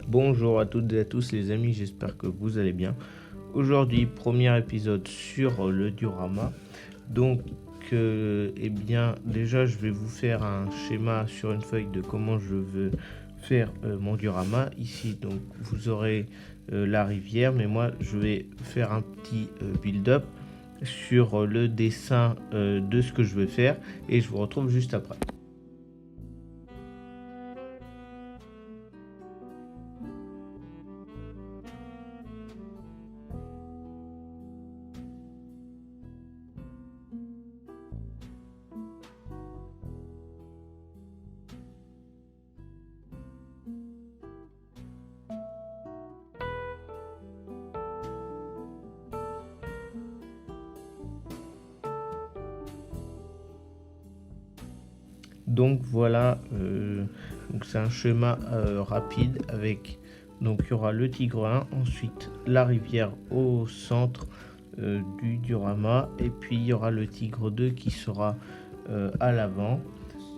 Bonjour à toutes et à tous les amis, j'espère que vous allez bien. Aujourd'hui, premier épisode sur le diorama. Donc, déjà je vais vous faire un schéma sur une feuille de comment je veux faire mon diorama. Ici, donc vous aurez la rivière, mais moi je vais faire un petit build-up sur le dessin de ce que je veux faire et je vous retrouve juste après. Donc voilà, donc c'est un schéma rapide avec, donc il y aura le Tigre 1, ensuite la rivière au centre du diorama, et puis il y aura le Tigre 2 qui sera à l'avant.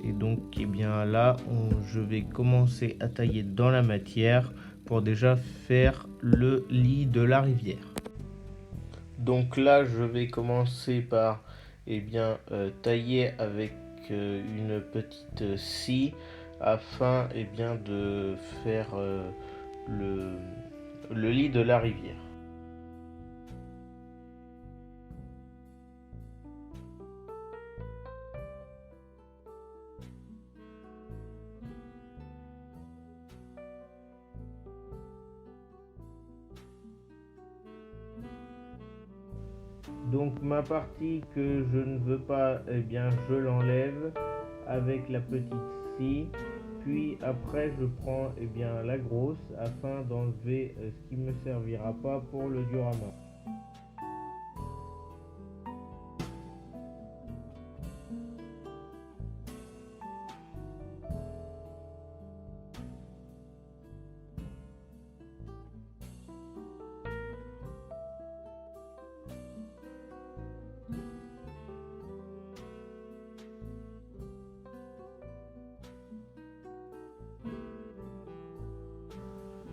Et donc là, je vais commencer à tailler dans la matière pour déjà faire le lit de la rivière. Donc là, je vais commencer par tailler avec une petite scie afin de faire le lit de la rivière. Donc ma partie que je ne veux pas, je l'enlève avec la petite scie. Puis après je prends la grosse afin d'enlever ce qui ne me servira pas pour le diorama.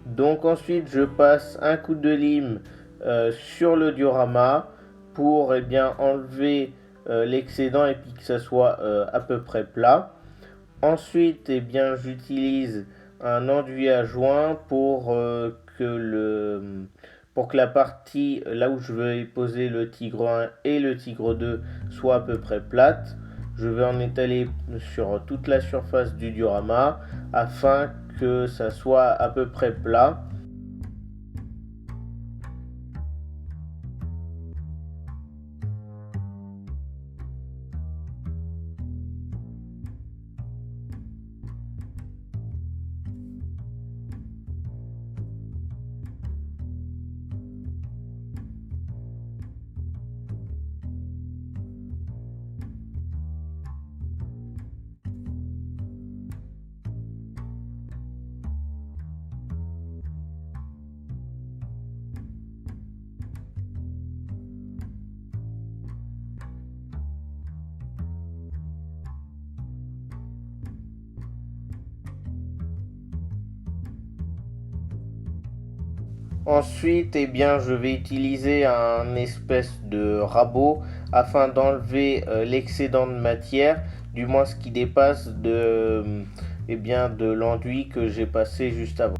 Donc ensuite je passe un coup de lime sur le diorama pour enlever l'excédent et puis que ça soit à peu près plat. Ensuite j'utilise un enduit à joint pour que la partie là où je vais poser le Tigre 1 et le Tigre 2 soit à peu près plate. Je vais en étaler sur toute la surface du diorama afin que ça soit à peu près plat. Ensuite, je vais utiliser un espèce de rabot afin d'enlever l'excédent de matière, du moins ce qui dépasse de l'enduit que j'ai passé juste avant.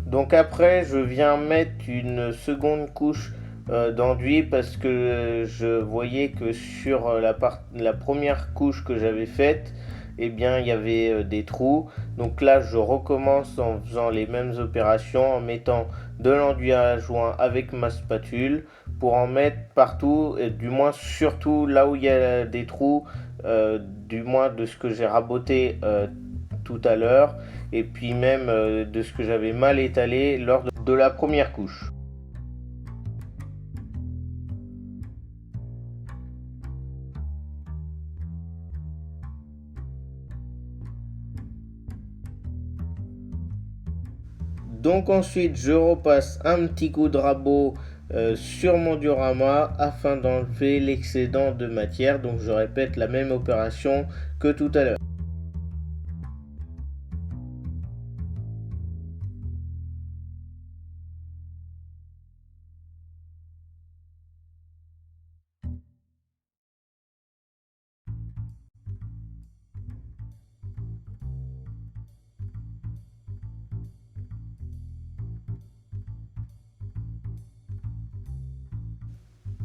Donc après, je viens mettre une seconde couche d'enduit parce que je voyais que sur la première couche que j'avais faite, il y avait des trous. Donc là, je recommence en faisant les mêmes opérations, en mettant de l'enduit à joint avec ma spatule pour en mettre partout, et du moins surtout là où il y a des trous, du moins de ce que j'ai raboté tout à l'heure, et puis même de ce que j'avais mal étalé lors de la première couche. Donc ensuite, je repasse un petit coup de rabot sur mon diorama afin d'enlever l'excédent de matière. Donc je répète la même opération que tout à l'heure.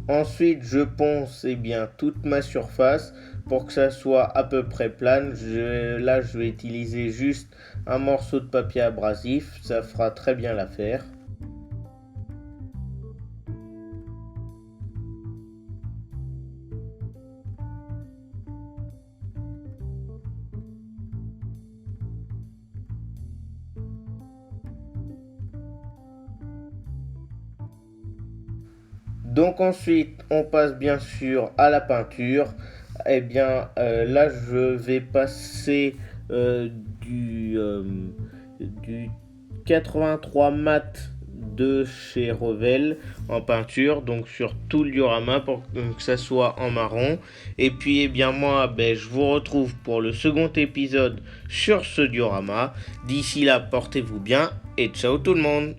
Ensuite, je ponce bien toute ma surface pour que ça soit à peu près plane. Là, je vais utiliser juste un morceau de papier abrasif, ça fera très bien l'affaire. Donc ensuite, on passe bien sûr à la peinture. Là, je vais passer euh, du, euh, du 83 mat de chez Revel en peinture, donc sur tout le diorama pour que ça soit en marron. Et puis, moi, je vous retrouve pour le second épisode sur ce diorama. D'ici là, portez-vous bien et ciao tout le monde!